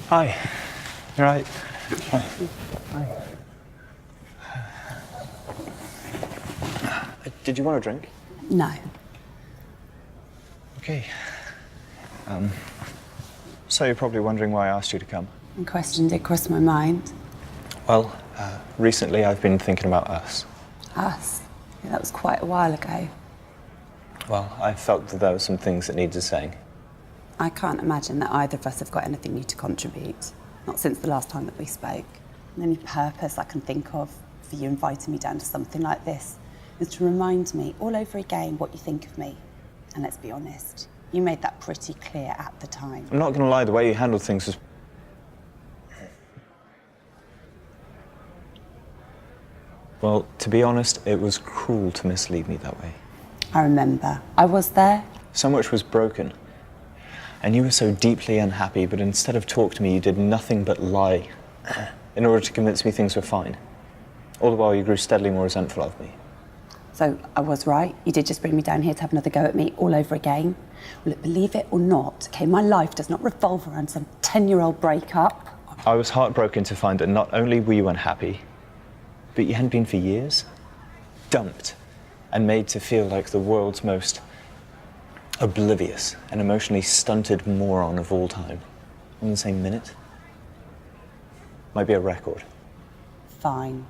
Hi. You right? Hi. Hi. Did you want a drink? No. Okay. So you're probably wondering why I asked you to come. A question did cross my mind. Well, recently I've been thinking about us. Us? Yeah, that was quite a while ago. Well, I felt that there were some things that needed saying. I can't imagine that either of us have got anything new to contribute. Not since the last time that we spoke. The only purpose I can think of for you inviting me down to something like this is to remind me all over again what you think of me. And let's be honest, you made that pretty clear at the time. I'm not going to lie, the way you handled things was... Well, to be honest, it was cruel to mislead me that way. I remember. I was there. So much was broken. And you were so deeply unhappy, but instead of talk to me, you did nothing but lie in order to convince me things were fine. All the while, you grew steadily more resentful of me. So I was right. You did just bring me down here to have another go at me all over again. Well, look, believe it or not, okay, my life does not revolve around some 10-year-old breakup. I was heartbroken to find that not only were you unhappy, but you hadn't been for years. Dumped and made to feel like the world's most oblivious and emotionally stunted moron of all time. In the same minute. Might be a record. Fine.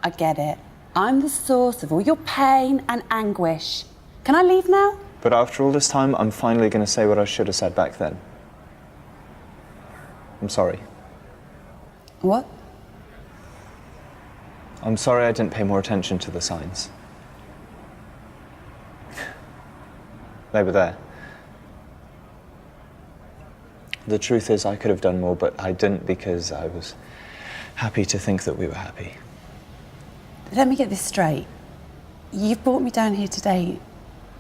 I get it. I'm the source of all your pain and anguish. Can I leave now? But after all this time, I'm finally going to say what I should have said back then. I'm sorry. What? I'm sorry I didn't pay more attention to the signs. They were there. The truth is, I could have done more, but I didn't because I was happy to think that we were happy. Let me get this straight. You've brought me down here today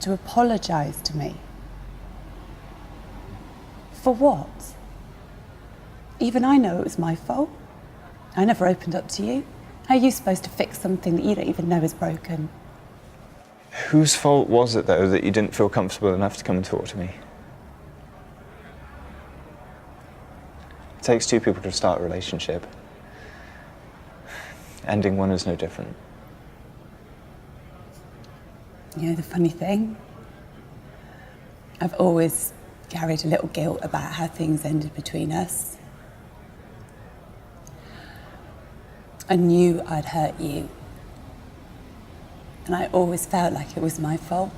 to apologise to me. For what? Even I know it was my fault. I never opened up to you. How are you supposed to fix something that you don't even know is broken? Whose fault was it, though, that you didn't feel comfortable enough to come and talk to me? It takes two people to start a relationship. Ending one is no different. You know the funny thing? I've always carried a little guilt about how things ended between us. I knew I'd hurt you. And I always felt like it was my fault.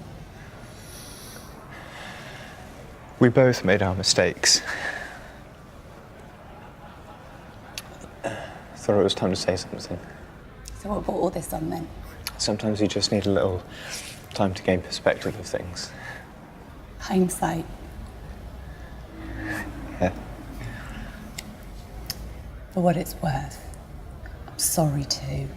We both made our mistakes. Thought it was time to say something. So what brought all this on then? Sometimes you just need a little time to gain perspective of things. Hindsight. Yeah. For what it's worth, I'm sorry too.